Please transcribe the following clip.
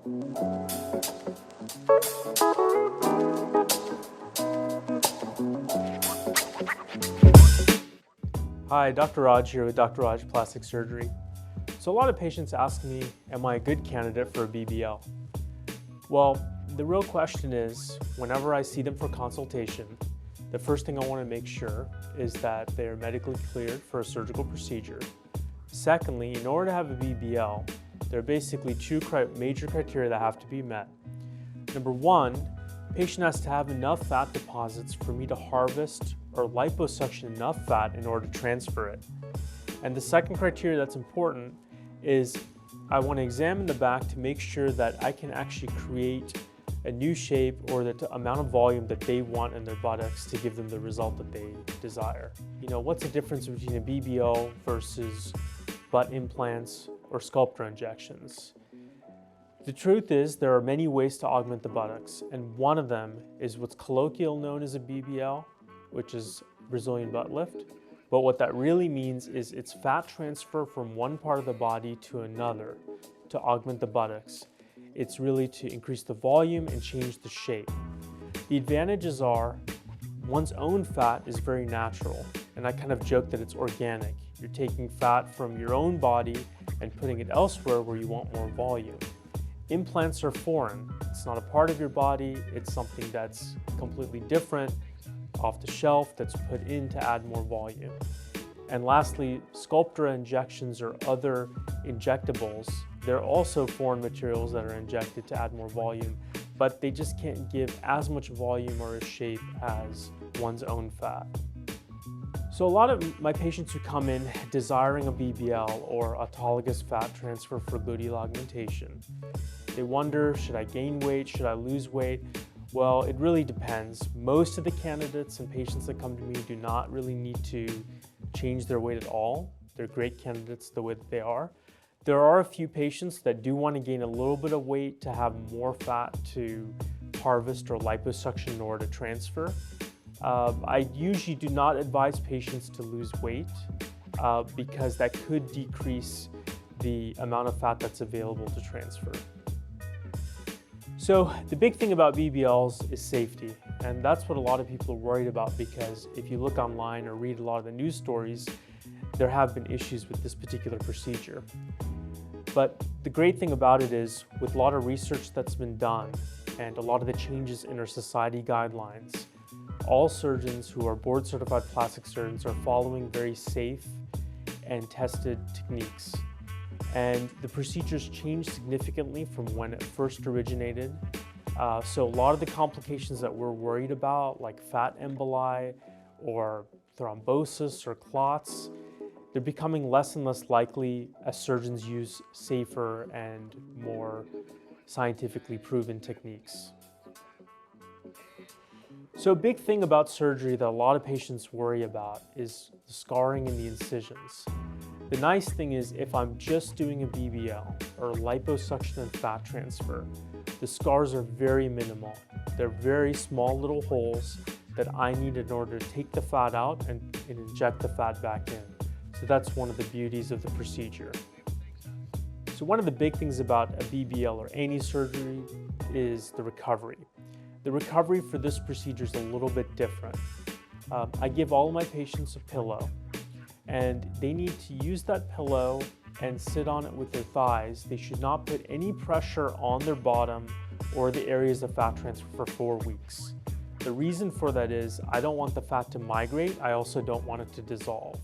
Hi, Dr. Raj here with Dr. Raj Plastic Surgery. So a lot of patients ask me, am I a good candidate for a BBL? Well, the real question is, whenever I see them for consultation, the first thing I want to make sure is that they're medically cleared for a surgical procedure. Secondly, in order to have a BBL, there are basically two major criteria that have to be met. Number one, patient has to have enough fat deposits for me to harvest or liposuction enough fat in order to transfer it. And the second criteria that's important is I want to examine the back to make sure that I can actually create a new shape or the amount of volume that they want in their buttocks to give them the result that they desire. You know, what's the difference between a BBL versus butt implants or sculptor injections? The truth is there are many ways to augment the buttocks, and one of them is what's colloquially known as a BBL, which is Brazilian butt lift. But what that really means is it's fat transfer from one part of the body to another to augment the buttocks. It's really to increase the volume and change the shape. The advantages are one's own fat is very natural, and I kind of joke that it's organic. You're taking fat from your own body and putting it elsewhere where you want more volume. Implants are foreign. It's not a part of your body. It's something that's completely different, off the shelf, that's put in to add more volume. And lastly, sculptor injections or other injectables, they're also foreign materials that are injected to add more volume, but they just can't give as much volume or a shape as one's own fat. So a lot of my patients who come in desiring a BBL or autologous fat transfer for gluteal augmentation, they wonder, should I gain weight, should I lose weight? Well, it really depends. Most of the candidates and patients that come to me do not really need to change their weight at all. They're great candidates the way that they are. There are a few patients that do want to gain a little bit of weight to have more fat to harvest or liposuction in order to transfer. I usually do not advise patients to lose weight because that could decrease the amount of fat that's available to transfer. So the big thing about BBLs is safety, and that's what a lot of people are worried about, because if you look online or read a lot of the news stories, there have been issues with this particular procedure. But the great thing about it is, with a lot of research that's been done and a lot of the changes in our society guidelines, all surgeons who are board certified plastic surgeons are following very safe and tested techniques. And the procedures changed significantly from when it first originated. So a lot of the complications that we're worried about, like fat emboli or thrombosis or clots, they're becoming less and less likely as surgeons use safer and more scientifically proven techniques. So a big thing about surgery that a lot of patients worry about is the scarring in the incisions. The nice thing is, if I'm just doing a BBL or liposuction and fat transfer, the scars are very minimal. They're very small little holes that I need in order to take the fat out and inject the fat back in. So that's one of the beauties of the procedure. So one of the big things about a BBL or any surgery is the recovery. The recovery for this procedure is a little bit different. I give all of my patients a pillow, and they need to use that pillow and sit on it with their thighs. They should not put any pressure on their bottom or the areas of fat transfer for 4 weeks. The reason for that is I don't want the fat to migrate. I also don't want it to dissolve.